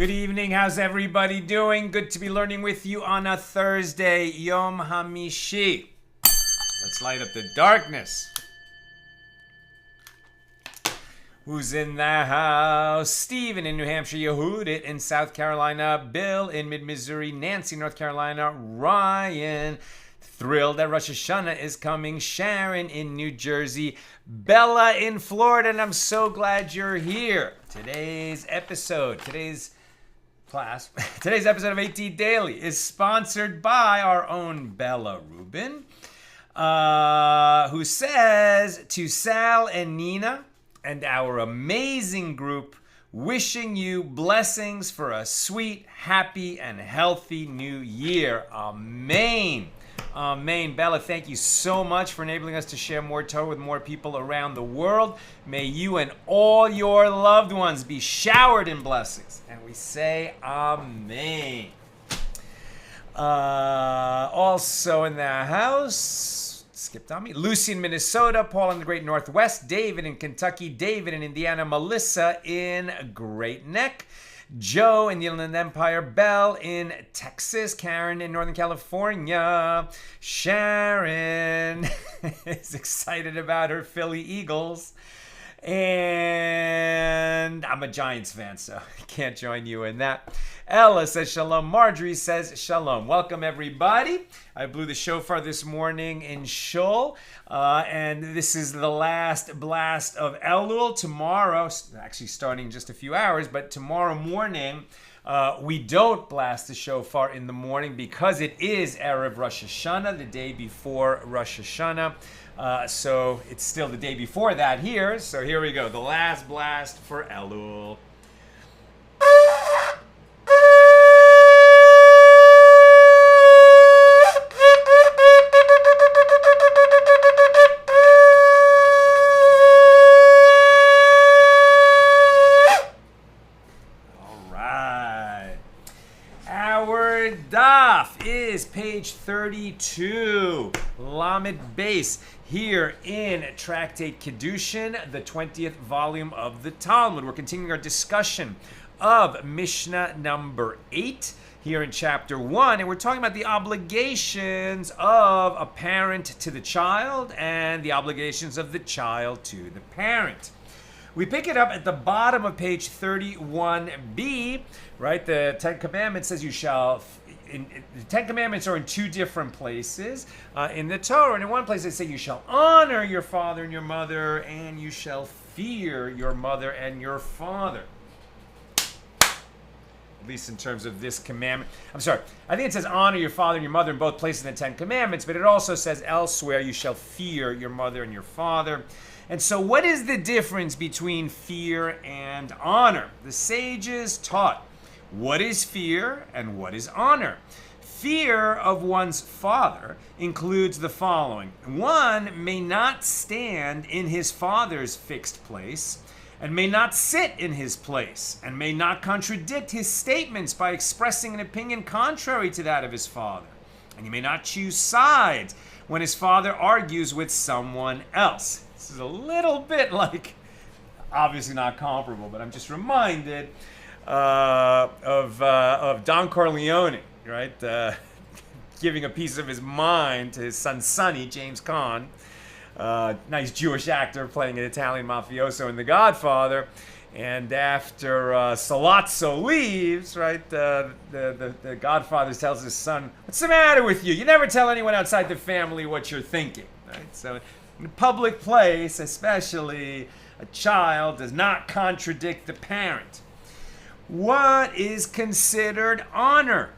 Good evening. How's everybody doing? Good to be learning with you on a Thursday, Yom Hamishi. Let's light up the darkness. Who's in the house? Stephen in New Hampshire, Yehudit in South Carolina, Bill in mid-Missouri, Nancy, North Carolina, Ryan, thrilled that Rosh Hashanah is coming, Sharon in New Jersey, Bella in Florida, and I'm so glad you're here. Today's episode of AT Daily is sponsored by our own Bella Rubin, who says to Sal and Nina and our amazing group, wishing you blessings for a sweet, happy, and healthy new year. Amen. Amen. Bella, thank you so much for enabling us to share more Torah with more people around the world. May you and all your loved ones be showered in blessings. And we say Amen. Also in the house, skipped on me, Lucy in Minnesota, Paul in the Great Northwest, David in Kentucky, David in Indiana, Melissa in Great Neck, Joe in the Inland Empire, Belle in Texas, Karen in Northern California, Sharon is excited about her Philly Eagles, and I'm a Giants fan, so I can't join you in that. Ella says shalom. Marjorie says shalom. Welcome, everybody. I blew the shofar this morning in Shul, and this is the last blast of Elul. Tomorrow, actually starting in just a few hours, but tomorrow morning, we don't blast the shofar in the morning because it is Erev Rosh Hashanah, the day before Rosh Hashanah. So it's still the day before that here. So here we go, the last blast for Elul. Is page 32, Lamed Beis, here in Tractate Kiddushin, the 20th volume of the Talmud. We're continuing our discussion of Mishna number 8 here in chapter 1, and we're talking about the obligations of a parent to the child and the obligations of the child to the parent. We pick it up at the bottom of page 31b, right? The Ten Commandments says you shall... the Ten Commandments are in two different places in the Torah. And in one place they say you shall honor your father and your mother, and you shall fear your mother and your father. At least in terms of this commandment. I'm sorry. I think it says honor your father and your mother in both places in the Ten Commandments, but it also says elsewhere you shall fear your mother and your father. And so what is the difference between fear and honor? The sages taught what is fear and what is honor. Fear of one's father includes the following. One may not stand in his father's fixed place, and may not sit in his place, and may not contradict his statements by expressing an opinion contrary to that of his father. And he may not choose sides when his father argues with someone else. This is a little bit like, obviously not comparable, but I'm just reminded of Don Corleone, right? Giving a piece of his mind to his son Sonny, James Caan, nice Jewish actor playing an Italian mafioso in The Godfather. And after Salazzo leaves, right, the Godfather tells his son, "What's the matter with you? You never tell anyone outside the family what you're thinking." Right? So in a public place, especially, a child does not contradict the parent. What is considered honor?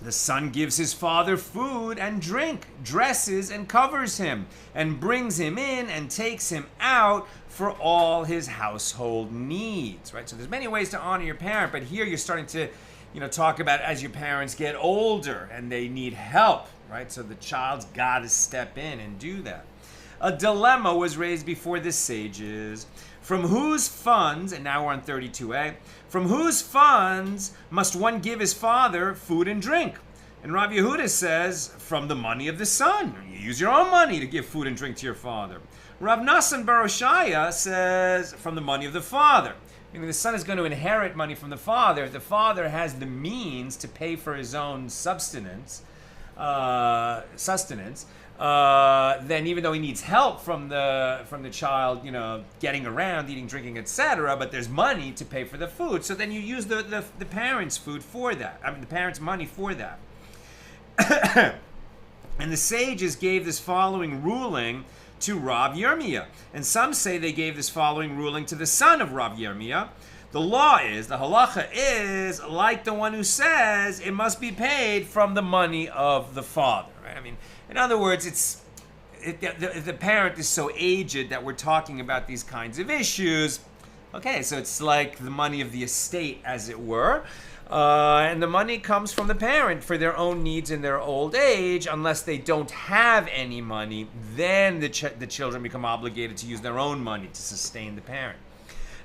The son gives his father food and drink, dresses and covers him, and brings him in and takes him out for all his household needs, right? So there's many ways to honor your parent, but here you're starting to, talk about as your parents get older and they need help, right? So the child's got to step in and do that. A dilemma was raised before the sages. From whose funds, and now we're on 32a, from whose funds must one give his father food and drink? And Rav Yehuda says, from the money of the son. You use your own money to give food and drink to your father. Rav Nassan Bar Oshaya says, from the money of the father. meaning the son is going to inherit money from the father. If the father has the means to pay for his own sustenance, then even though he needs help from the child, getting around, eating, drinking, etc., but there's money to pay for the food, so then you use the parents' food for that. The parents' money for that. And the sages gave this following ruling to Rav Yirmiyah. And some say they gave this following ruling to the son of Rav Yirmiyah. The halacha is like the one who says it must be paid from the money of the father. Right? In other words, the parent is so aged that we're talking about these kinds of issues. Okay, so it's like the money of the estate, as it were. And the money comes from the parent for their own needs in their old age. Unless they don't have any money, then the children become obligated to use their own money to sustain the parent.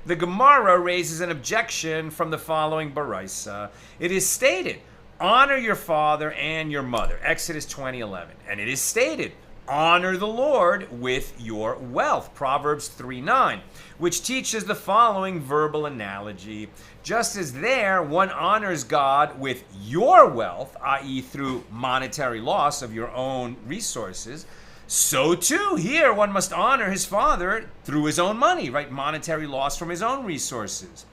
The Gemara raises an objection from the following baraisa. It is stated, honor your father and your mother, Exodus 20:11. And it is stated, honor the Lord with your wealth, Proverbs 3:9, which teaches the following verbal analogy. Just as there, one honors God with your wealth, i.e. through monetary loss of your own resources, so too here one must honor his father through his own money, right? Monetary loss from his own resources.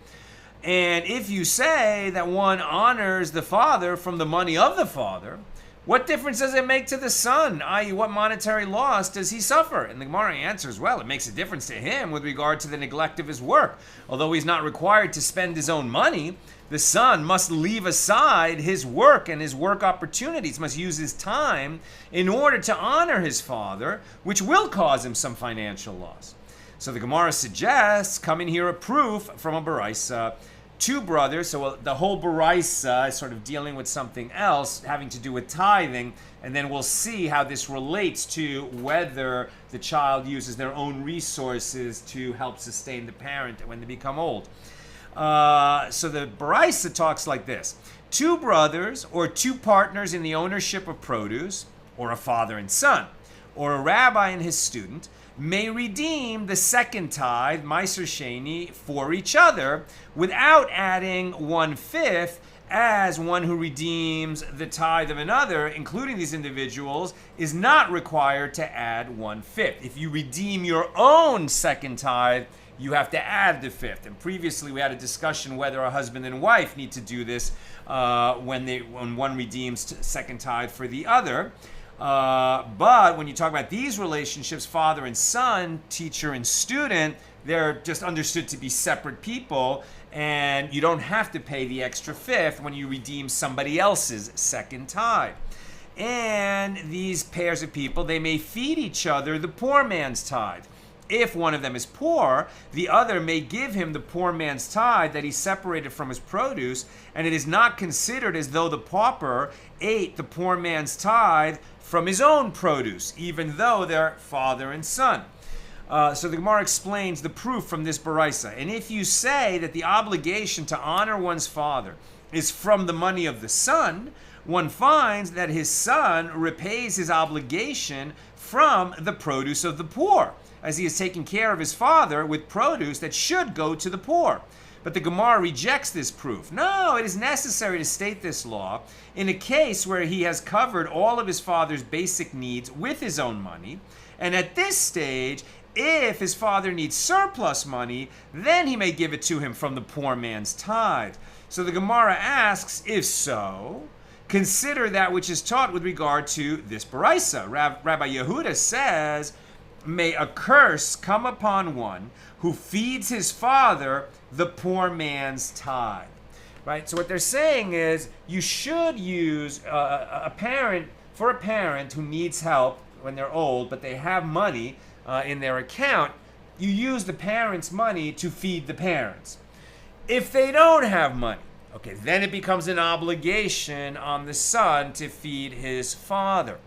And if you say that one honors the father from the money of the father, what difference does it make to the son? I.e., what monetary loss does he suffer? And the Gemara answers, well, it makes a difference to him with regard to the neglect of his work. Although he's not required to spend his own money, the son must leave aside his work and his work opportunities, must use his time in order to honor his father, which will cause him some financial loss. So the Gemara suggests, coming here a proof from a baraisa. Two brothers, so the whole baraisa is sort of dealing with something else having to do with tithing, and then we'll see how this relates to whether the child uses their own resources to help sustain the parent when they become old. So the baraisa talks like this. Two brothers or two partners in the ownership of produce, or a father and son, or a rabbi and his student, may redeem the second tithe, maaser sheni, for each other without adding 1/5, as one who redeems the tithe of another, including these individuals, is not required to add 1/5. If you redeem your own second tithe, you have to add the fifth. And previously we had a discussion whether a husband and wife need to do this when one redeems second tithe for the other. But when you talk about these relationships, father and son, teacher and student, they're just understood to be separate people, and you don't have to pay the extra fifth when you redeem somebody else's second tithe. And these pairs of people, they may feed each other the poor man's tithe. If one of them is poor, the other may give him the poor man's tithe that he separated from his produce, and it is not considered as though the pauper ate the poor man's tithe from his own produce, even though they're father and son. So the Gemara explains the proof from this baraisa. And if you say that the obligation to honor one's father is from the money of the son, one finds that his son repays his obligation from the produce of the poor, as he is taking care of his father with produce that should go to the poor. But the Gemara rejects this proof. No, it is necessary to state this law in a case where he has covered all of his father's basic needs with his own money. And at this stage, if his father needs surplus money, then he may give it to him from the poor man's tithe. So the Gemara asks, if so, consider that which is taught with regard to this baraisa. Rabbi Yehuda says, may a curse come upon one who feeds his father the poor man's tithe. Right? So what they're saying is you should use a parent who needs help when they're old, but they have money in their account. You use the parent's money to feed the parents. If they don't have money, okay, then it becomes an obligation on the son to feed his father.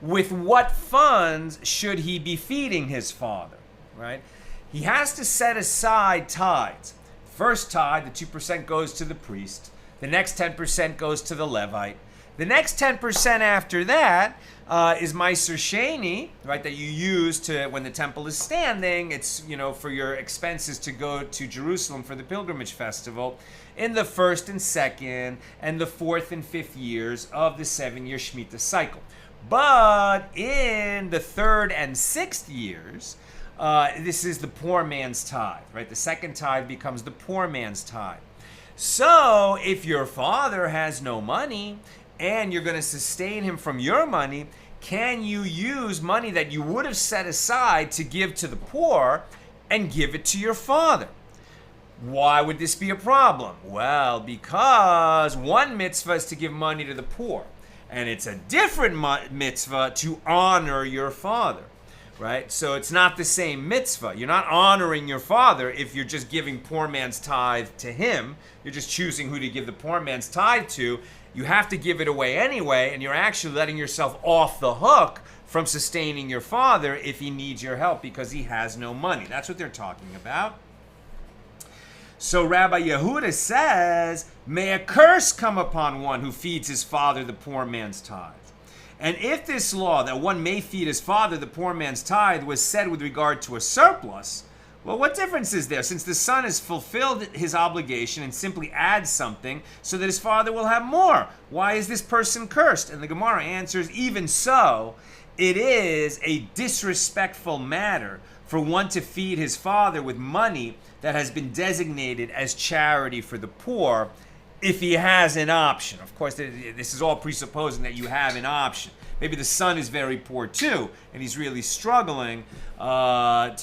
With what funds should he be feeding his father, right? He has to set aside tithes. First tithe, the 2% goes to the priest. The next 10% goes to the Levite. The next 10% after that is maaser sheni, right? That you use to when the temple is standing. It's for your expenses to go to Jerusalem for the pilgrimage festival in the first and second and the fourth and fifth years of the 7-year Shemitah cycle. But in the third and sixth years, this is the poor man's tithe, right? The second tithe becomes the poor man's tithe. So if your father has no money and you're going to sustain him from your money, can you use money that you would have set aside to give to the poor and give it to your father? Why would this be a problem? Well, because one mitzvah is to give money to the poor, and it's a different mitzvah to honor your father, right? So it's not the same mitzvah. You're not honoring your father if you're just giving poor man's tithe to him. You're just choosing who to give the poor man's tithe to. You have to give it away anyway, and you're actually letting yourself off the hook from sustaining your father if he needs your help because he has no money. That's what they're talking about. So Rabbi Yehuda says, may a curse come upon one who feeds his father the poor man's tithe. And if this law that one may feed his father the poor man's tithe was said with regard to a surplus, well, what difference is there since the son has fulfilled his obligation and simply adds something so that his father will have more? Why is this person cursed? And the Gemara answers, even so, it is a disrespectful matter for one to feed his father with money that has been designated as charity for the poor if he has an option. Of course, this is all presupposing that you have an option. Maybe the son is very poor too, and he's really struggling just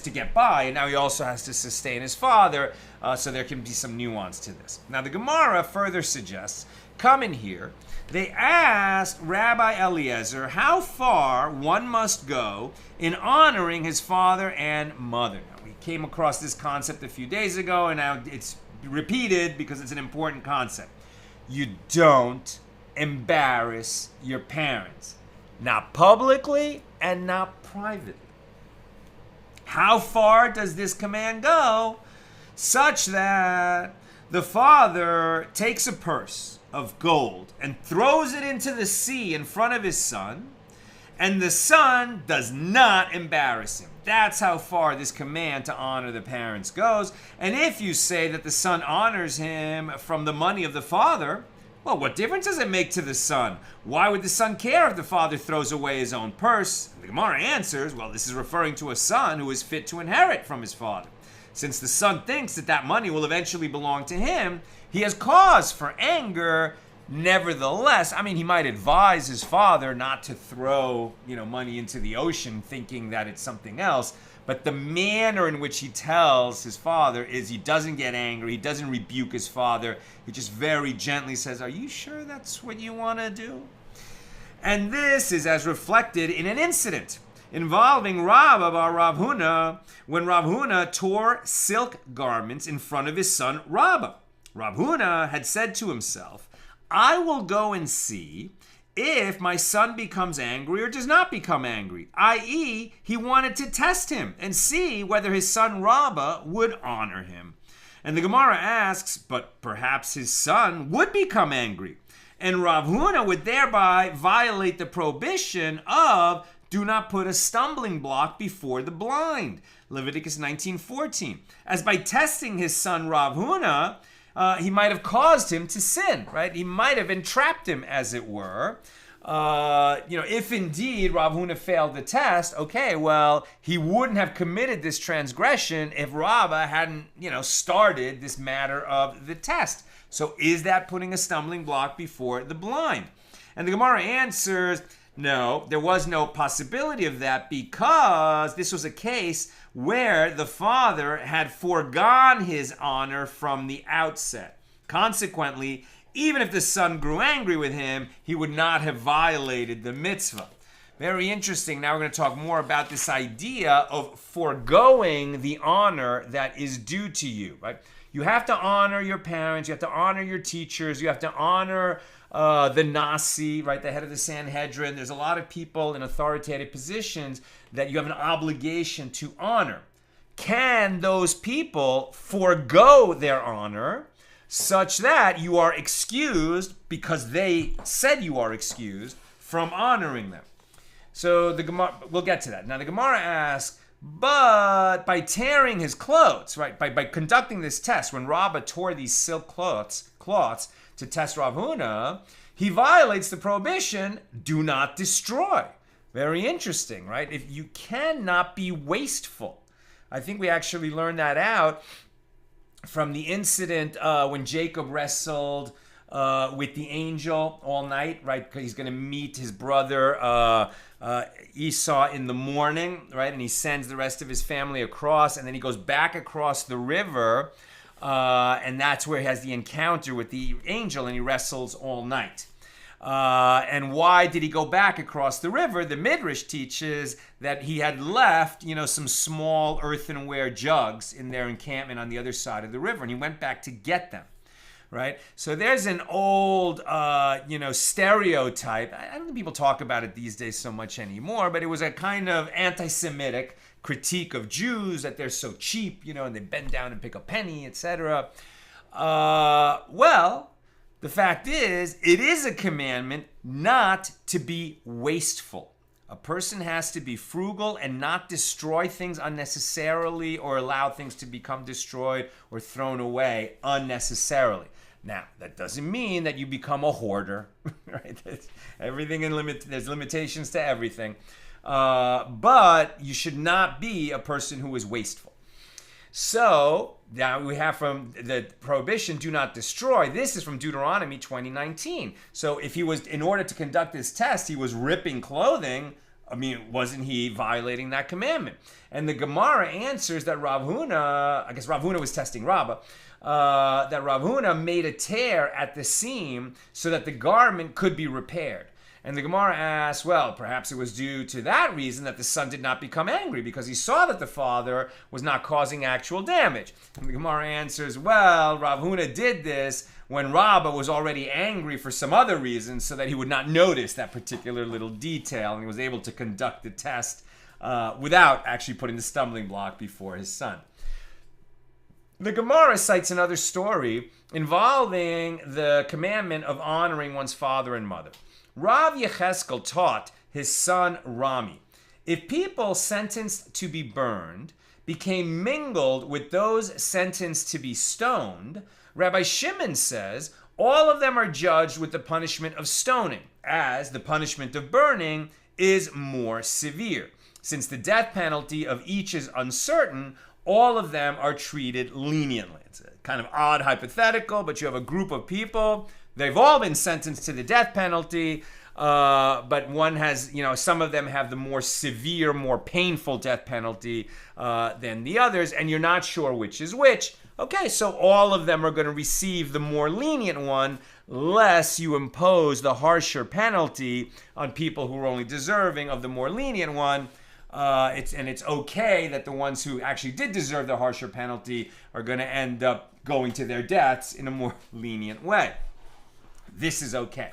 to get by, and now he also has to sustain his father. So there can be some nuance to this. Now the Gemara further suggests, come in here. They asked Rabbi Eliezer how far one must go in honoring his father and mother. Now, we came across this concept a few days ago, and now it's repeated because it's an important concept. You don't embarrass your parents, not publicly and not privately. How far does this command go? Such that the father takes a purse of gold and throws it into the sea in front of his son, and the son does not embarrass him. That's how far this command to honor the parents goes. And if you say that the son honors him from the money of the father, well, what difference does it make to the son? Why would the son care if the father throws away his own purse? And the Gemara answers, well, this is referring to a son who is fit to inherit from his father. Since the son thinks that that money will eventually belong to him, he has cause for anger. Nevertheless, he might advise his father not to throw, money into the ocean thinking that it's something else. But the manner in which he tells his father is he doesn't get angry. He doesn't rebuke his father. He just very gently says, are you sure that's what you want to do? And this is as reflected in an incident involving Rav bar Rav Huna, when Rav Huna tore silk garments in front of his son Rabbah. Rav Huna had said to himself, I will go and see if my son becomes angry or does not become angry, i.e., he wanted to test him and see whether his son Rabbah would honor him. And the Gemara asks, but perhaps his son would become angry, and Rav Huna would thereby violate the prohibition of do not put a stumbling block before the blind, Leviticus 19:14, as by testing his son Rav Huna, he might have caused him to sin, right? He might have entrapped him, as it were. If indeed Rav Huna failed the test, okay, well, he wouldn't have committed this transgression if Rabbah hadn't, started this matter of the test. So is that putting a stumbling block before the blind? And the Gemara answers, no, there was no possibility of that because this was a case where the father had foregone his honor from the outset. Consequently, even if the son grew angry with him, he would not have violated the mitzvah. Very interesting. Now we're going to talk more about this idea of foregoing the honor that is due to you, right? You have to honor your parents, you have to honor your teachers, you have to honor the Nasi, right, the head of the Sanhedrin. There's a lot of people in authoritative positions that you have an obligation to honor. Can those people forego their honor such that you are excused because they said you are excused from honoring them. So the Gemara, we'll get to that. Now the Gemara asks, but by tearing his clothes, right, by conducting this test, when Rabbah tore these silk cloths to test Rav Huna, he violates the prohibition, do not destroy. Very interesting, right? If you cannot be wasteful. I think we actually learned that out from the incident when Jacob wrestled with the angel all night, right? Because he's going to meet his brother Esau in the morning, right? And he sends the rest of his family across, and then he goes back across the river, and that's where he has the encounter with the angel, and he wrestles all night. And why did he go back across the river? The Midrash teaches that he had left, some small earthenware jugs in their encampment on the other side of the river, and he went back to get them. Right? So there's an old, stereotype. I don't think people talk about it these days so much anymore, but it was a kind of anti-Semitic critique of Jews, that they're so cheap, and they bend down and pick a penny, etc. Well, the fact is, it is a commandment not to be wasteful. A person has to be frugal and not destroy things unnecessarily or allow things to become destroyed or thrown away unnecessarily. Now, that doesn't mean that you become a hoarder, right? There's limitations to everything. But you should not be a person who is wasteful. So, now we have from the prohibition, do not destroy. This is from Deuteronomy 20:19. So if he was, in order to conduct this test, he was ripping clothing, wasn't he violating that commandment? And the Gemara answers that Rav Huna, I guess Rav Huna was testing Rabbah, that Rav Huna made a tear at the seam so that the garment could be repaired. And the Gemara asks, well, perhaps it was due to that reason that the son did not become angry, because he saw that the father was not causing actual damage. And the Gemara answers, well, Rav Huna did this when Rabbah was already angry for some other reason, so that he would not notice that particular little detail, and he was able to conduct the test without actually putting the stumbling block before his son. The Gemara cites another story involving the commandment of honoring one's father and mother. Rav Yecheskel taught his son Rami, if people sentenced to be burned became mingled with those sentenced to be stoned, Rabbi Shimon says all of them are judged with the punishment of stoning, as the punishment of burning is more severe. Since the death penalty of each is uncertain, all of them are treated leniently. It's a kind of odd hypothetical, but you have a group of people. They've all been sentenced to the death penalty, but one has, some of them have the more severe, more painful death penalty than the others, and you're not sure which is which. Okay, so all of them are going to receive the more lenient one, lest you impose the harsher penalty on people who are only deserving of the more lenient one. It's okay that the ones who actually did deserve the harsher penalty are going to end up going to their deaths in a more lenient way. This is okay.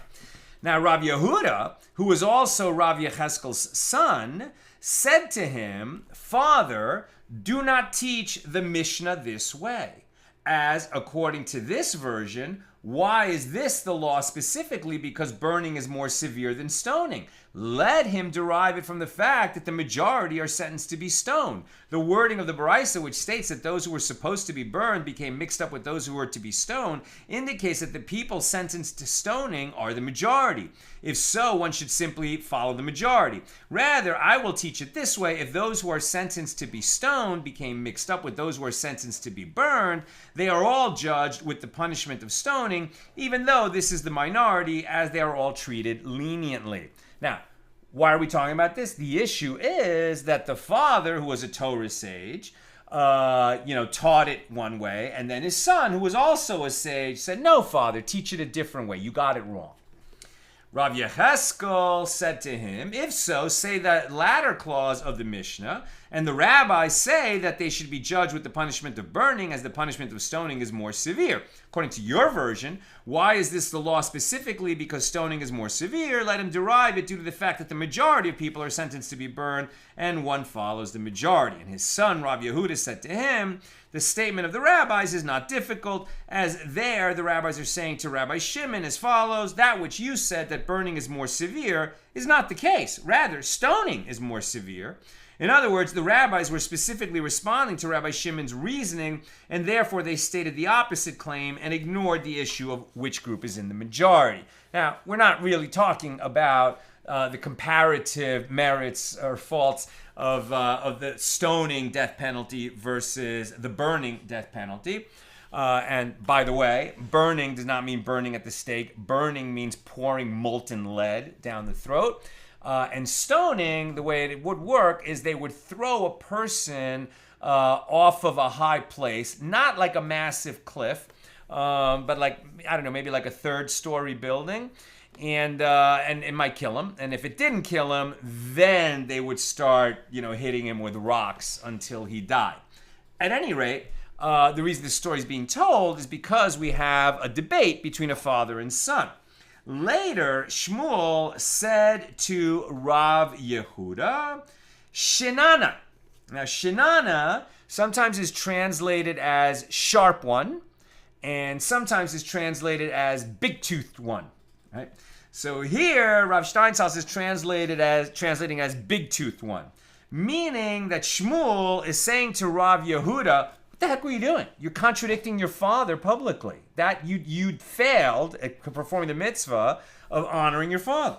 Now, Rav Yehuda, who was also Rav Yecheskel's son, said to him, Father, do not teach the Mishna this way, as according to this version, why is this the law specifically? Because burning is more severe than stoning. Let him derive it from the fact that the majority are sentenced to be stoned. The wording of the Baraisa, which states that those who were supposed to be burned became mixed up with those who were to be stoned, indicates that the people sentenced to stoning are the majority. If so, one should simply follow the majority. Rather, I will teach it this way. If those who are sentenced to be stoned became mixed up with those who are sentenced to be burned, they are all judged with the punishment of stoning, even though this is the minority, as they are all treated leniently. Now, why are we talking about this? The issue is that the father, who was a Torah sage, taught it one way, and then his son, who was also a sage, said, no, father, teach it a different way. You got it wrong. Rav Yecheskel said to him, if so, say that latter clause of the Mishnah, and the rabbis say that they should be judged with the punishment of burning, as the punishment of stoning is more severe. According to your version, why is this the law specifically? Because stoning is more severe. Let him derive it due to the fact that the majority of people are sentenced to be burned, and one follows the majority. And his son, Rav Yehuda, said to him, the statement of the rabbis is not difficult, as there the rabbis are saying to Rabbi Shimon as follows, that which you said that burning is more severe is not the case. Rather, stoning is more severe. In other words, the rabbis were specifically responding to Rabbi Shimon's reasoning, and therefore they stated the opposite claim and ignored the issue of which group is in the majority. Now, we're not really talking about the comparative merits or faults of the stoning death penalty versus the burning death penalty. And by the way, burning does not mean burning at the stake. Burning means pouring molten lead down the throat. And stoning, the way it would work is they would throw a person off of a high place, not like a massive cliff, but like, I don't know, maybe like a third-story building. And it might kill him. And if it didn't kill him, then they would start, hitting him with rocks until he died. At any rate, the reason this story is being told is because we have a debate between a father and son. Later, Shmuel said to Rav Yehuda, Shinana. Now, Shinana sometimes is translated as sharp one, and sometimes is translated as big-toothed one. Right? So here, Rav Steinsaltz is translating as big-toothed one, meaning that Shmuel is saying to Rav Yehuda, what the heck were you doing? You're contradicting your father publicly. That you failed at performing the mitzvah of honoring your father.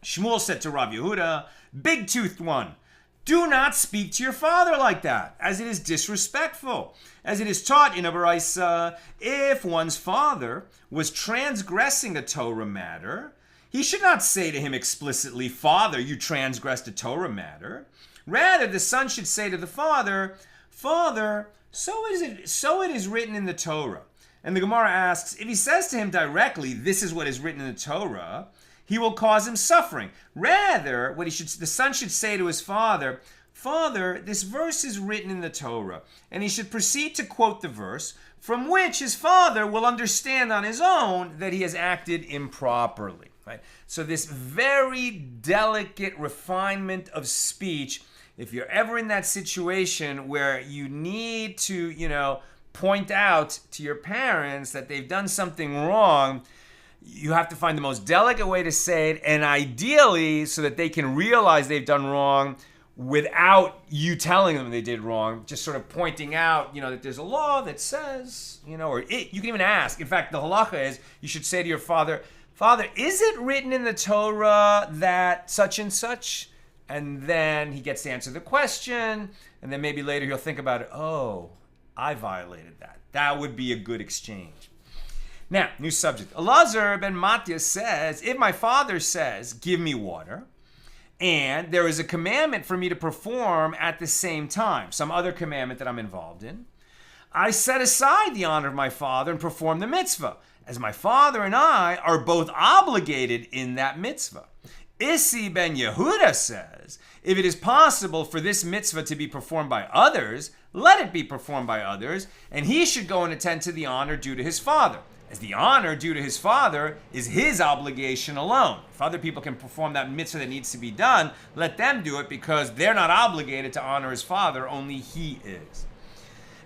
Shmuel said to Rav Yehuda, big-toothed one, do not speak to your father like that, as it is disrespectful. As it is taught in a Baraisa, if one's father was transgressing a Torah matter, he should not say to him explicitly, Father, you transgressed a Torah matter. Rather, the son should say to the father, Father, so it is written in the Torah. And the Gemara asks, if he says to him directly, this is what is written in the Torah, he will cause him suffering. Rather, the son should say to his father, Father, this verse is written in the Torah. And he should proceed to quote the verse, from which his father will understand on his own that he has acted improperly. Right? So this very delicate refinement of speech, if you're ever in that situation where you need to, point out to your parents that they've done something wrong, you have to find the most delicate way to say it, and ideally so that they can realize they've done wrong without you telling them they did wrong, just sort of pointing out, that there's a law that says, you can even ask. In fact, the halacha is you should say to your father, Father, is it written in the Torah that such and such? And then he gets to answer the question, and then maybe later he'll think about it. Oh, I violated that. That would be a good exchange. Now, new subject. Elazar ben Matya says, if my father says, give me water, and there is a commandment for me to perform at the same time, some other commandment that I'm involved in, I set aside the honor of my father and perform the mitzvah, as my father and I are both obligated in that mitzvah. Isi ben Yehuda says, if it is possible for this mitzvah to be performed by others, let it be performed by others, and he should go and attend to the honor due to his father, as the honor due to his father is his obligation alone. If other people can perform that mitzvah that needs to be done, let them do it because they're not obligated to honor his father, only he is.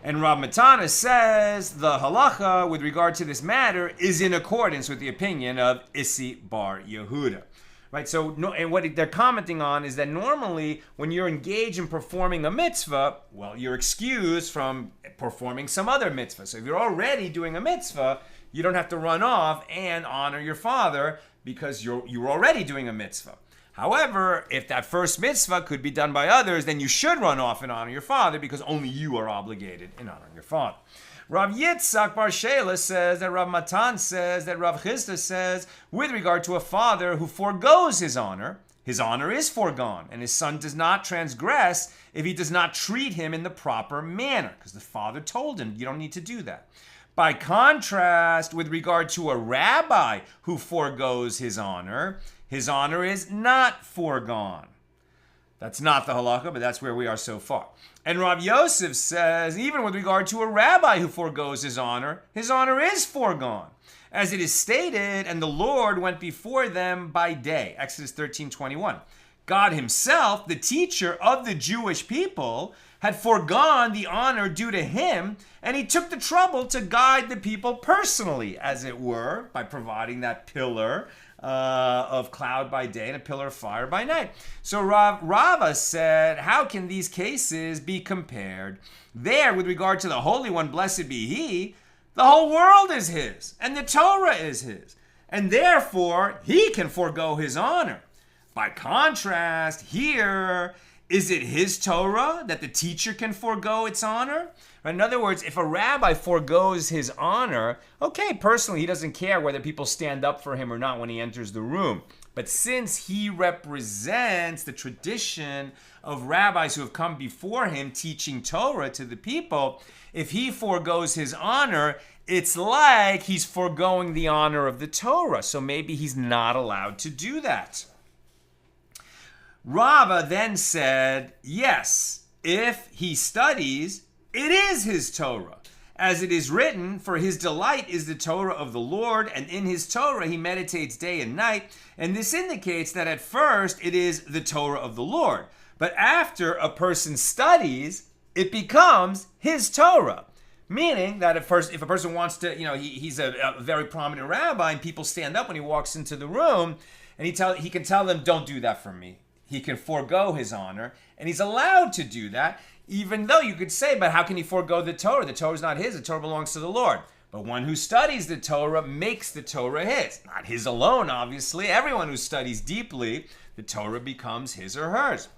And Rav Matana says the halacha with regard to this matter is in accordance with the opinion of Isi bar Yehuda. Right, so and what they're commenting on is that normally when you're engaged in performing a mitzvah, well, you're excused from performing some other mitzvah. So if you're already doing a mitzvah, you don't have to run off and honor your father because you're already doing a mitzvah. However, if that first mitzvah could be done by others, then you should run off and honor your father because only you are obligated in honoring your father. Rav Yitzchak Bar Shela says that Rav Matan says that Rav Chisda says with regard to a father who forgoes his honor is foregone, and his son does not transgress if he does not treat him in the proper manner, because the father told him, you don't need to do that. By contrast, with regard to a rabbi who forgoes his honor is not foregone. That's not the halakha, but that's where we are so far. And Rav Yosef says, even with regard to a rabbi who forgoes his honor is foregone. As it is stated, and the Lord went before them by day. Exodus 13:21. God himself, the teacher of the Jewish people, had foregone the honor due to him, and he took the trouble to guide the people personally, as it were, by providing that pillar of cloud by day and a pillar of fire by night. So Rava said, how can these cases be compared? There, with regard to the Holy One, blessed be he, the whole world is his, and the Torah is his, and therefore he can forego his honor. By contrast, here, is it his Torah that the teacher can forego its honor? In other words, if a rabbi forgoes his honor, okay, personally, he doesn't care whether people stand up for him or not when he enters the room. But since he represents the tradition of rabbis who have come before him teaching Torah to the people, if he forgoes his honor, it's like he's forgoing the honor of the Torah. So maybe he's not allowed to do that. Rava then said, yes, if he studies, it is his Torah. As it is written, for his delight is the Torah of the Lord, and in his Torah he meditates day and night. And this indicates that at first it is the Torah of the Lord. But after a person studies, it becomes his Torah. Meaning that if a person wants to, he's a very prominent rabbi and people stand up when he walks into the room, and he can tell them, don't do that for me. He can forego his honor, and he's allowed to do that, even though you could say, but how can he forego the Torah? The Torah is not his, the Torah belongs to the Lord. But one who studies the Torah makes the Torah his. Not his alone, obviously. Everyone who studies deeply, the Torah becomes his or hers.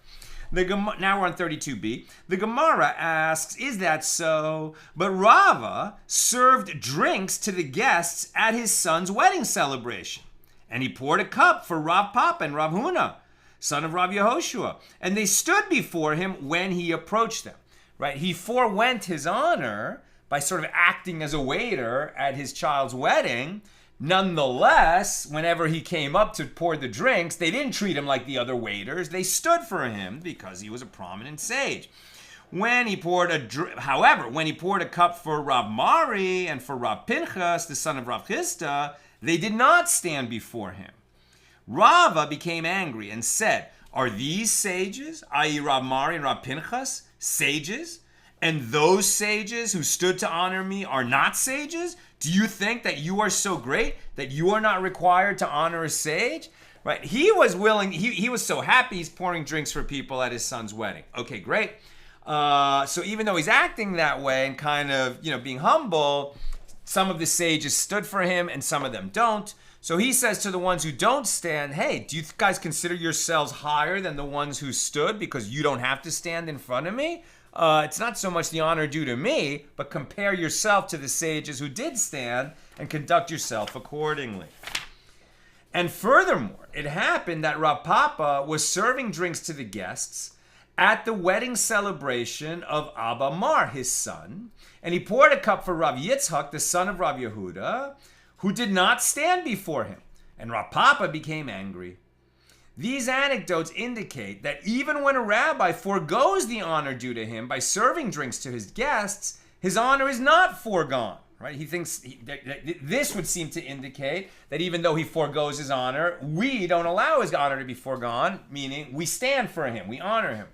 Now we're on 32b. The Gemara asks, is that so? But Rava served drinks to the guests at his son's wedding celebration. And he poured a cup for Rav Papa and Rav Huna, son of Rav Yehoshua. And they stood before him when he approached them. Right? He forewent his honor by sort of acting as a waiter at his child's wedding. Nonetheless, whenever he came up to pour the drinks, they didn't treat him like the other waiters. They stood for him because he was a prominent sage. When he poured a cup for Rav Mari and for Rav Pinchas, the son of Rav Chisda, they did not stand before him. Rava became angry and said, are these sages, i.e. Rav Mari and Rav Pinchas, sages? And those sages who stood to honor me are not sages? Do you think that you are so great that you are not required to honor a sage? Right? He was willing, he was so happy he's pouring drinks for people at his son's wedding. Okay, great. So even though he's acting that way and kind of, being humble, some of the sages stood for him and some of them don't. So he says to the ones who don't stand, hey, do you guys consider yourselves higher than the ones who stood because you don't have to stand in front of me? It's not so much the honor due to me, but compare yourself to the sages who did stand and conduct yourself accordingly. And furthermore, it happened that Rav Papa was serving drinks to the guests at the wedding celebration of Abba Mar, his son, and he poured a cup for Rav Yitzchak, the son of Rav Yehuda, who did not stand before him. And Rav Papa became angry. These anecdotes indicate that even when a rabbi forgoes the honor due to him by serving drinks to his guests, his honor is not foregone. Right? He thinks this would seem to indicate that even though he forgoes his honor, we don't allow his honor to be foregone, meaning we stand for him, we honor him.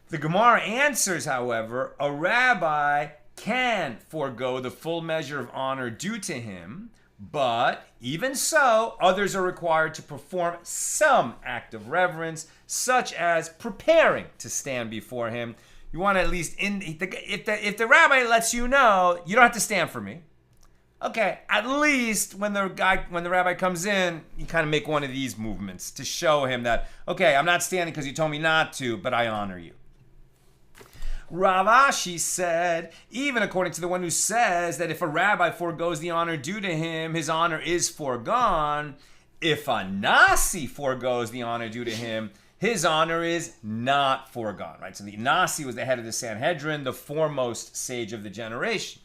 The Gemara answers, however, a rabbi can forego the full measure of honor due to him, but even so, others are required to perform some act of reverence, such as preparing to stand before him. You want to at least, if the rabbi lets you know, you don't have to stand for me. Okay, at least when the rabbi comes in, you kind of make one of these movements to show him that, okay, I'm not standing because you told me not to, but I honor you. Rav Ashi said, even according to the one who says that if a rabbi forgoes the honor due to him, his honor is foregone. If a Nasi forgoes the honor due to him, his honor is not foregone. Right? So the Nasi was the head of the Sanhedrin, the foremost sage of the generation.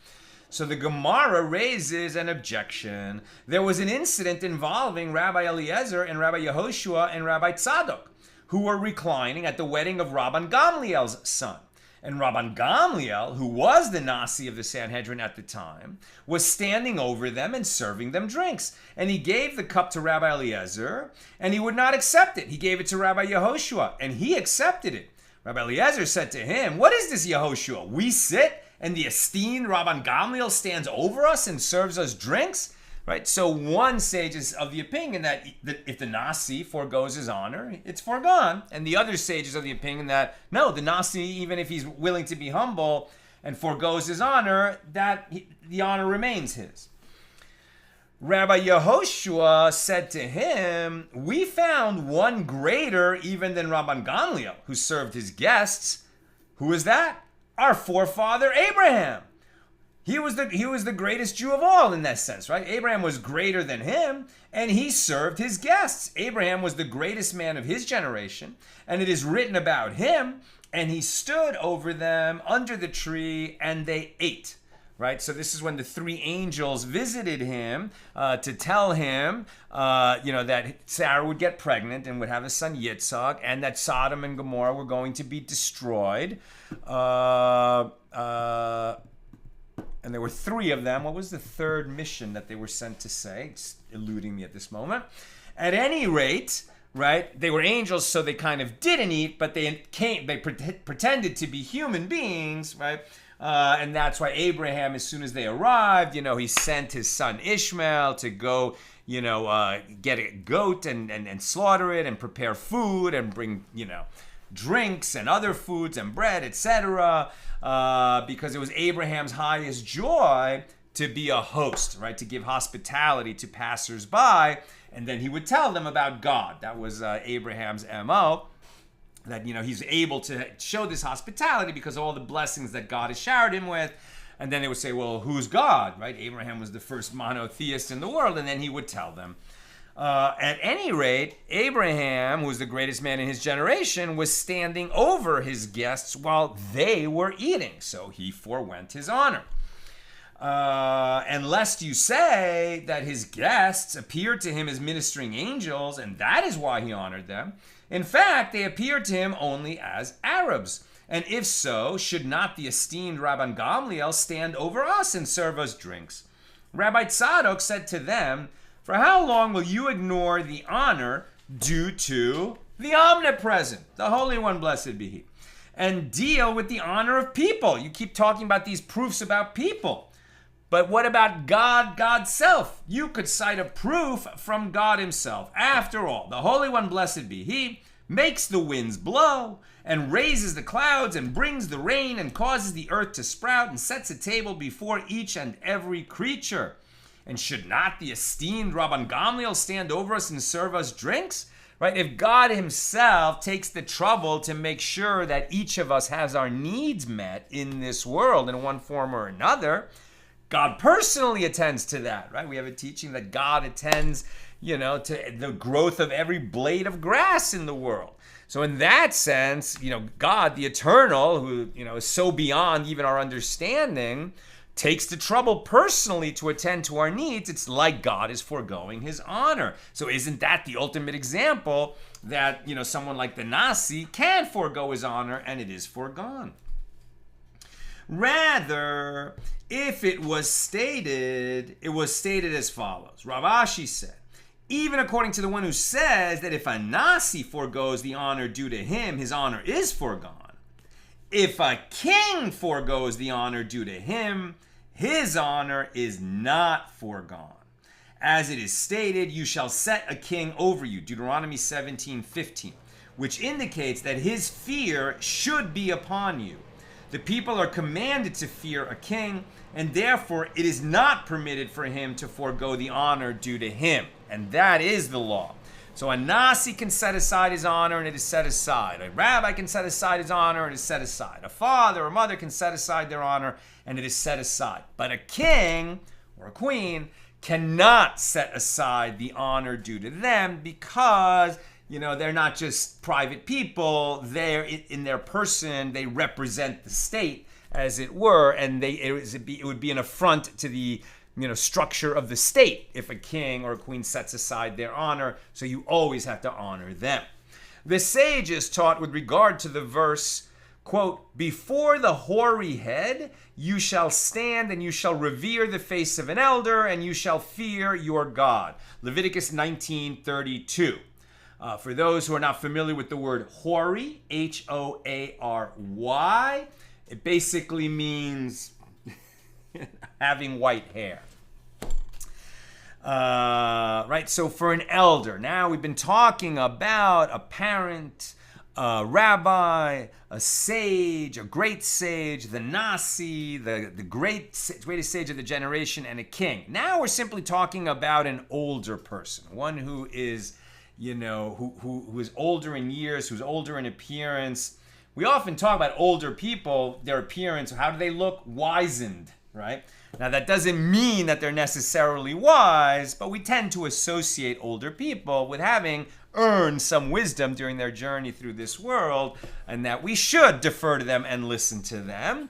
So the Gemara raises an objection. There was an incident involving Rabbi Eliezer and Rabbi Yehoshua and Rabbi Tzadok, who were reclining at the wedding of Rabban Gamliel's son. And Rabban Gamliel, who was the Nasi of the Sanhedrin at the time, was standing over them and serving them drinks. And he gave the cup to Rabbi Eliezer, and he would not accept it. He gave it to Rabbi Yehoshua, and he accepted it. Rabbi Eliezer said to him, "What is this, Yehoshua? We sit, and the esteemed Rabban Gamliel stands over us and serves us drinks?" Right? So one sage is of the opinion that if the Nasi forgoes his honor, it's foregone. And the other sage is of the opinion that, no, the Nasi, even if he's willing to be humble and forgoes his honor, the honor remains his. Rabbi Yehoshua said to him, "We found one greater even than Rabban Gamliel, who served his guests." Who is that? Our forefather Abraham. He was the greatest Jew of all in that sense, right? Abraham was greater than him, and he served his guests. Abraham was the greatest man of his generation, and it is written about him, and he stood over them under the tree, and they ate. Right? So this is when the three angels visited him to tell him, that Sarah would get pregnant and would have a son Yitzhak, and that Sodom and Gomorrah were going to be destroyed. And there were three of them. What was the third mission that they were sent to say? It's eluding me at this moment. At any rate, right, they were angels, so they kind of didn't eat, but they pretended to be human beings, right? And that's why Abraham, as soon as they arrived, he sent his son Ishmael to go, get a goat and slaughter it and prepare food and bring, drinks and other foods and bread, etc. Because it was Abraham's highest joy to be a host, right? To give hospitality to passersby, and then he would tell them about God. That was Abraham's MO. That, he's able to show this hospitality because of all the blessings that God has showered him with. And then they would say, well, who's God, right? Abraham was the first monotheist in the world, and then he would tell them. At any rate, Abraham, who was the greatest man in his generation, was standing over his guests while they were eating, so he forewent his honor. And lest you say that his guests appeared to him as ministering angels, and that is why he honored them. In fact, they appeared to him only as Arabs. And if so, should not the esteemed Rabban Gamliel stand over us and serve us drinks? Rabbi Tzadok said to them, "For how long will you ignore the honor due to the omnipresent, the Holy One, blessed be He, and deal with the honor of people?" You keep talking about these proofs about people. But what about God, God's self? You could cite a proof from God himself. After all, the Holy One, blessed be He, makes the winds blow and raises the clouds and brings the rain and causes the earth to sprout and sets a table before each and every creature. And should not the esteemed Rabban Gamliel stand over us and serve us drinks? Right? If God himself takes the trouble to make sure that each of us has our needs met in this world in one form or another, God personally attends to that, right? We have a teaching that God attends, to the growth of every blade of grass in the world. So in that sense, God, the eternal, who, is so beyond even our understanding, takes the trouble personally to attend to our needs. It's like God is foregoing his honor. So isn't that the ultimate example that, someone like the Nasi can forego his honor, and it is foregone? Rather, if it was stated as follows. Rav Ashi said, even according to the one who says that if a Nasi forgoes the honor due to him, his honor is foregone. If a king forgoes the honor due to him, his honor is not foregone. As it is stated, you shall set a king over you, Deuteronomy 17:15, which indicates that his fear should be upon you. The people are commanded to fear a king, and therefore it is not permitted for him to forego the honor due to him. And that is the law. So a Nasi can set aside his honor, and it is set aside. A rabbi can set aside his honor, and it is set aside. A father or mother can set aside their honor, and it is set aside. But a king or a queen cannot set aside the honor due to them because, they're not just private people. They're in their person. They represent the state, as it were, and it would be an affront to the structure of the state if a king or a queen sets aside their honor, so you always have to honor them. The sages taught with regard to the verse, quote, "Before the hoary head you shall stand and you shall revere the face of an elder and you shall fear your God." Leviticus 19:32. For those who are not familiar with the word hoary, Hoary, it basically means having white hair. Right, so for an elder, now we've been talking about a parent, a rabbi, a sage, a great sage, the Nasi, the greatest sage of the generation, and a king. Now we're simply talking about an older person, one who is, who is older in years, who's older in appearance. We often talk about older people, their appearance. How do they look? Wizened, right? Now, that doesn't mean that they're necessarily wise, but we tend to associate older people with having earned some wisdom during their journey through this world, and that we should defer to them and listen to them.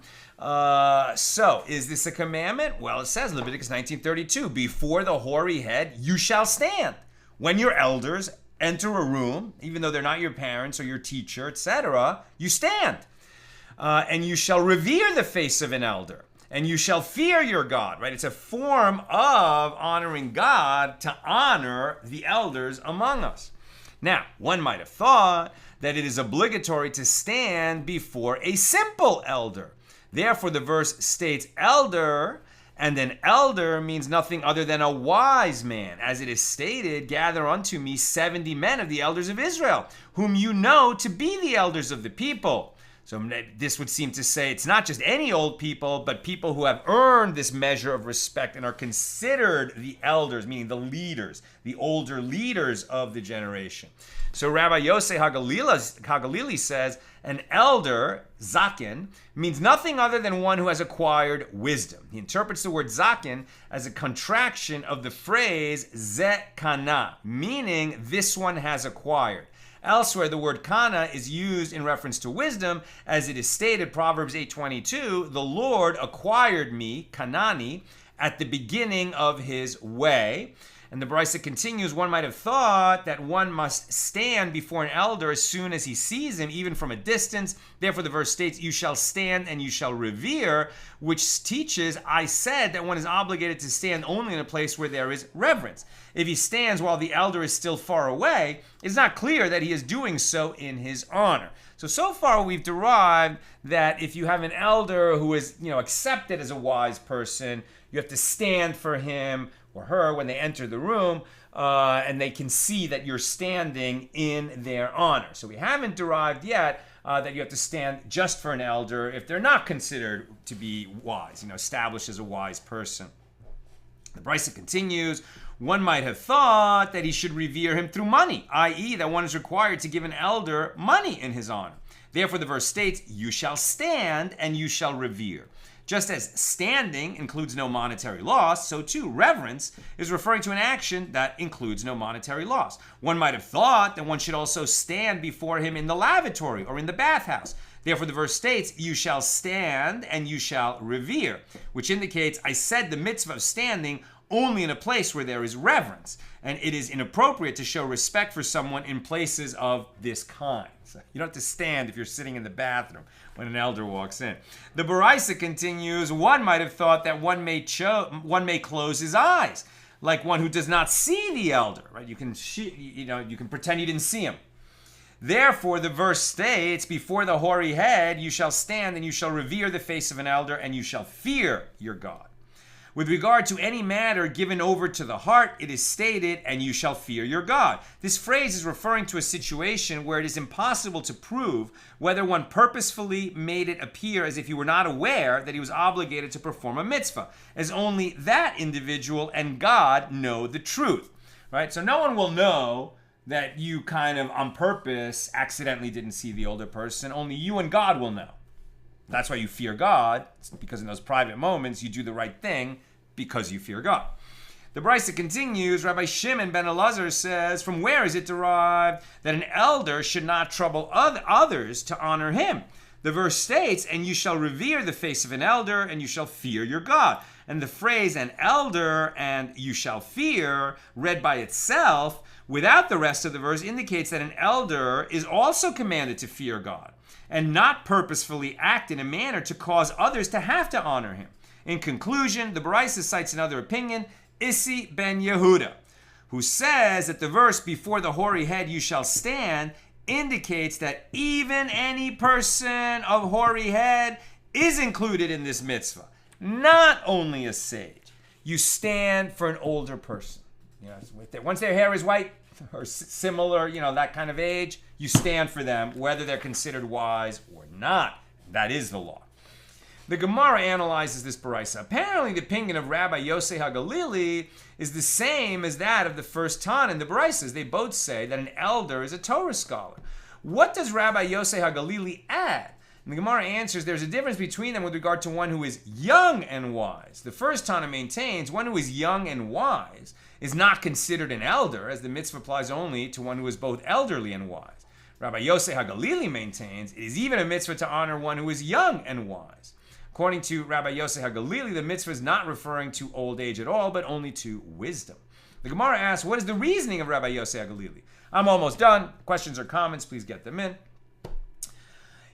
So, is this a commandment? Well, it says, Leviticus 19:32, "Before the hoary head you shall stand. When your elders enter a room, even though they're not your parents or your teacher, etc., you stand. And you shall revere the face of an elder. And you shall fear your God," right? It's a form of honoring God to honor the elders among us. Now, one might have thought that it is obligatory to stand before a simple elder. Therefore, the verse states elder, and an elder means nothing other than a wise man. As it is stated, "Gather unto me 70 men of the elders of Israel, whom you know to be the elders of the people." So this would seem to say it's not just any old people, but people who have earned this measure of respect and are considered the elders, meaning the leaders, the older leaders of the generation. So Rabbi Yosef Hagalili says, an elder, zaken, means nothing other than one who has acquired wisdom. He interprets the word zaken as a contraction of the phrase zekana, meaning this one has acquired. Elsewhere, the word kana is used in reference to wisdom, as it is stated, Proverbs 8:22, "The Lord acquired me, Kanani, at the beginning of his way." And the Brisa continues, one might have thought that one must stand before an elder as soon as he sees him, even from a distance. Therefore, the verse states, "You shall stand and you shall revere," which teaches, I said, that one is obligated to stand only in a place where there is reverence. If he stands while the elder is still far away, it's not clear that he is doing so in his honor. So far we've derived that if you have an elder who is, accepted as a wise person, you have to stand for him or her when they enter the room, and they can see that you're standing in their honor. So we haven't derived yet that you have to stand just for an elder if they're not considered to be wise, established as a wise person. The Brisa continues, one might have thought that he should revere him through money, i.e. that one is required to give an elder money in his honor. Therefore, the verse states, "You shall stand and you shall revere." Just as standing includes no monetary loss, so too reverence is referring to an action that includes no monetary loss. One might have thought that one should also stand before him in the lavatory or in the bathhouse. Therefore, the verse states, "You shall stand and you shall revere," which indicates, I said the mitzvah of standing only in a place where there is reverence, and it is inappropriate to show respect for someone in places of this kind. So you don't have to stand if you're sitting in the bathroom when an elder walks in. The Baraisa continues, one might have thought that one may close his eyes, like one who does not see the elder, right? You can pretend you didn't see him. Therefore, the verse states, "Before the hoary head you shall stand and you shall revere the face of an elder and you shall fear your God." With regard to any matter given over to the heart, it is stated, "and you shall fear your God." This phrase is referring to a situation where it is impossible to prove whether one purposefully made it appear as if he were not aware that he was obligated to perform a mitzvah, as only that individual and God know the truth, right? So no one will know that you kind of on purpose accidentally didn't see the older person. Only you and God will know. That's why you fear God. It's because in those private moments you do the right thing because you fear God. The Brisa continues, Rabbi Shimon ben Elazar says, from where is it derived that an elder should not trouble others to honor him? The verse states, and you shall revere the face of an elder, and you shall fear your God. And the phrase an elder and you shall fear, read by itself, without the rest of the verse, indicates that an elder is also commanded to fear God and not purposefully act in a manner to cause others to have to honor him. In conclusion, the Baraisa cites another opinion, Issi ben Yehuda, who says that the verse, before the hoary head you shall stand, indicates that even any person of hoary head is included in this mitzvah, not only a sage. You stand for an older person. Once their hair is white or similar, that kind of age, you stand for them, whether they're considered wise or not. That is the law. The Gemara analyzes this baraisa. Apparently, the opinion of Rabbi Yosei HaGalili is the same as that of the first Tana in the baraisas. They both say that an elder is a Torah scholar. What does Rabbi Yosei HaGalili add? And the Gemara answers there's a difference between them with regard to one who is young and wise. The first Tana maintains one who is young and wise is not considered an elder, as the mitzvah applies only to one who is both elderly and wise. Rabbi Yosei HaGalili maintains it is even a mitzvah to honor one who is young and wise. According to Rabbi Yosei HaGalili, the mitzvah is not referring to old age at all, but only to wisdom. The Gemara asks, what is the reasoning of Rabbi Yosei HaGalili? I'm almost done. Questions or comments, please get them in.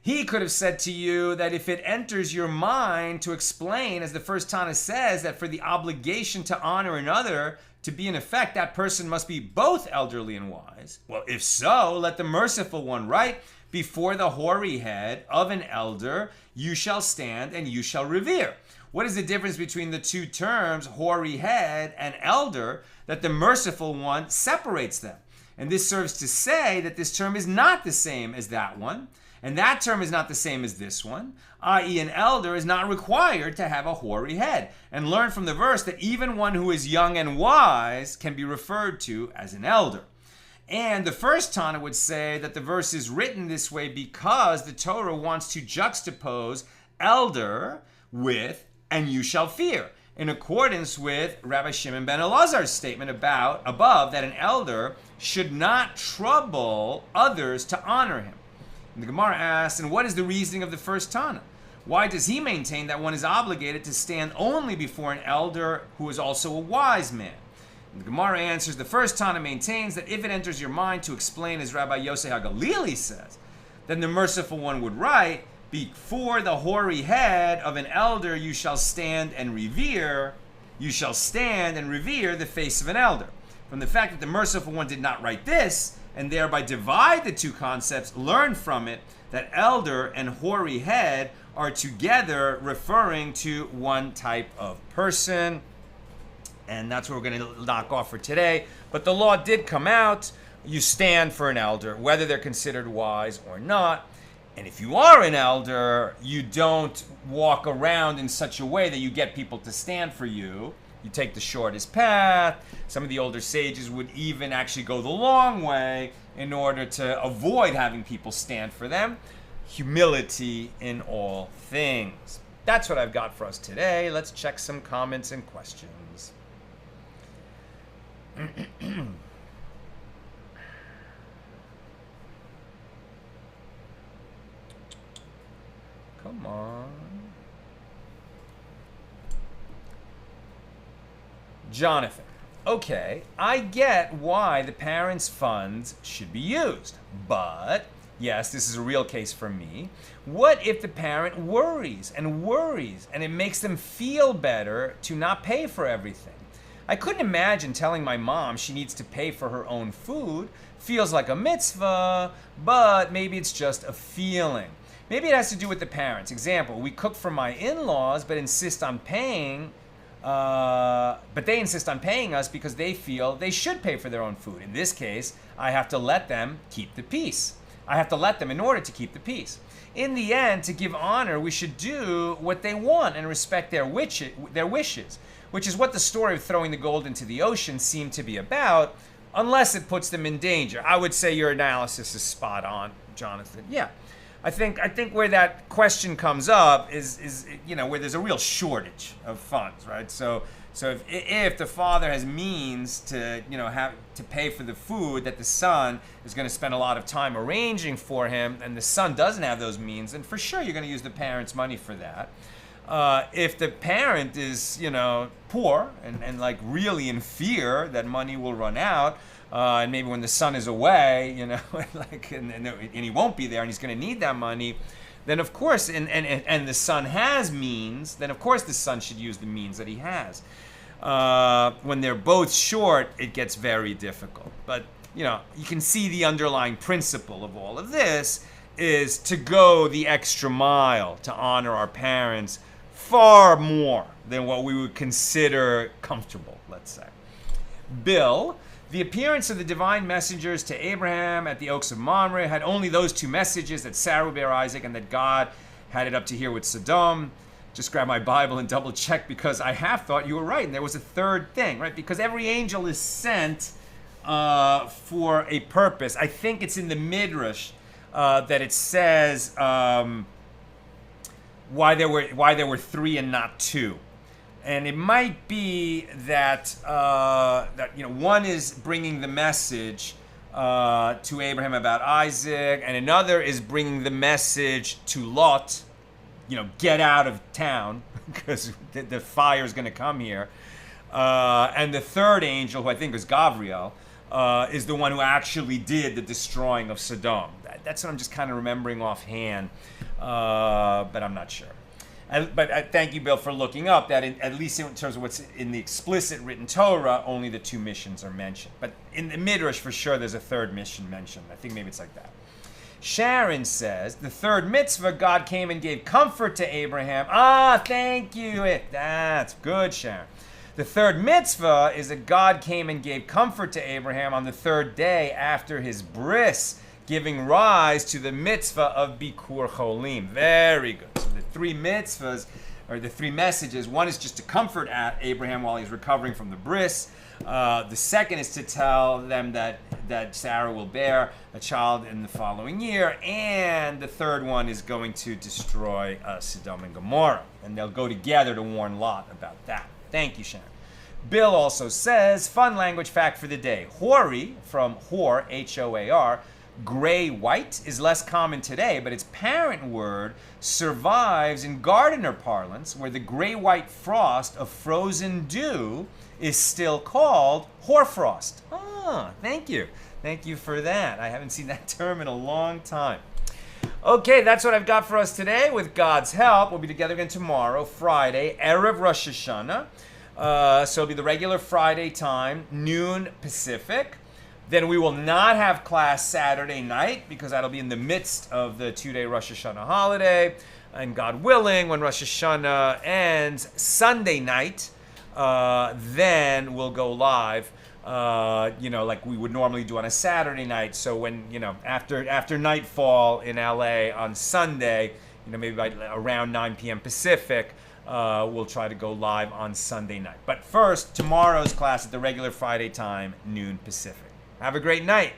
He could have said to you that if it enters your mind to explain, as the first Tana says, that for the obligation to honor another to be in effect, that person must be both elderly and wise. Well, if so, let the merciful one write, before the hoary head of an elder, you shall stand and you shall revere. What is the difference between the two terms, hoary head and elder, that the merciful one separates them? And this serves to say that this term is not the same as that one, and that term is not the same as this one, i.e. an elder is not required to have a hoary head. And learn from the verse that even one who is young and wise can be referred to as an elder. And the first Tana would say that the verse is written this way because the Torah wants to juxtapose elder with and you shall fear, in accordance with Rabbi Shimon ben Elazar's statement above that an elder should not trouble others to honor him. And the Gemara asks, and what is the reasoning of the first Tana? Why does he maintain that one is obligated to stand only before an elder who is also a wise man? And the Gemara answers, the first Tana maintains that if it enters your mind to explain as Rabbi Yosei HaGalili says, then the merciful one would write, before the hoary head of an elder you shall stand and revere, you shall stand and revere the face of an elder. From the fact that the merciful one did not write this, and thereby divide the two concepts, learn from it that elder and hoary head are together referring to one type of person. And that's what we're going to knock off for today. But the law did come out. You stand for an elder, whether they're considered wise or not. And if you are an elder, you don't walk around in such a way that you get people to stand for you. You take the shortest path. Some of the older sages would even actually go the long way in order to avoid having people stand for them. Humility in all things. That's what I've got for us today. Let's check some comments and questions. Come on. Jonathan. Okay, I get why the parents' funds should be used, but yes, this is a real case for me. What if the parent worries and it makes them feel better to not pay for everything? I couldn't imagine telling my mom she needs to pay for her own food. Feels like a mitzvah, but maybe it's just a feeling. Maybe it has to do with the parents. Example, we cook for my in-laws, but they insist on paying us because they feel they should pay for their own food. In this case, I have to let them keep the peace. I have to let them in order to keep the peace. In the end, to give honor, we should do what they want and respect their wishes, which is what the story of throwing the gold into the ocean seemed to be about, unless it puts them in danger. I would say your analysis is spot on, Jonathan. Yeah. I think where that question comes up is where there's a real shortage of funds, right? So if the father has means to have to pay for the food that the son is going to spend a lot of time arranging for him, and the son doesn't have those means, then for sure you're going to use the parent's money for that. If the parent is poor and like really in fear that money will run out, and maybe when the son is away, and he won't be there, and he's going to need that money, then of course, and the son has means, then of course the son should use the means that he has. When they're both short, it gets very difficult. But you can see the underlying principle of all of this is to go the extra mile to honor our parents far more than what we would consider comfortable, let's say. Bill, the appearance of the divine messengers to Abraham at the Oaks of Mamre had only those two messages, that Sarah would bear Isaac and that God had it up to here with Sodom. Just grab my Bible and double check, because I have thought you were right, and there was a third thing, right? Because every angel is sent for a purpose. I think it's in the Midrash that it says why there were three and not two. And it might be that one is bringing the message to Abraham about Isaac, and another is bringing the message to Lot, get out of town because the fire is going to come here. And the third angel, who I think is Gabriel, is the one who actually did the destroying of Sodom. That's what I'm just kind of remembering offhand, but I'm not sure. But thank you, Bill, for looking up that, at least in terms of what's in the explicit written Torah, only the two missions are mentioned. But in the Midrash, for sure, there's a third mission mentioned. I think maybe it's like that. Sharon says, the third mitzvah, God came and gave comfort to Abraham. Thank you. That's good, Sharon. The third mitzvah is that God came and gave comfort to Abraham on the third day after his bris, giving rise to the mitzvah of Bikur Cholim. Very good. So the three mitzvahs, or the three messages, one is just to comfort Abraham while he's recovering from the bris. The second is to tell them that Sarah will bear a child in the following year. And the third one is going to destroy Sodom and Gomorrah. And they'll go together to warn Lot about that. Thank you, Sharon. Bill also says, fun language fact for the day. Hoary, from hor, H-O-A-R, gray-white, is less common today, but its parent word survives in gardener parlance, where the gray-white frost of frozen dew is still called hoarfrost. Thank you. Thank you for that. I haven't seen that term in a long time. Okay, that's what I've got for us today. With God's help, we'll be together again tomorrow, Friday, Erev Rosh Hashanah. So it'll be the regular Friday time, noon Pacific. Then we will not have class Saturday night, because that'll be in the midst of the 2-day Rosh Hashanah holiday. And God willing, when Rosh Hashanah ends Sunday night, then we'll go live, like we would normally do on a Saturday night. So when, after nightfall in LA on Sunday, maybe by around 9 p.m. Pacific, we'll try to go live on Sunday night. But first, tomorrow's class at the regular Friday time, noon Pacific. Have a great night.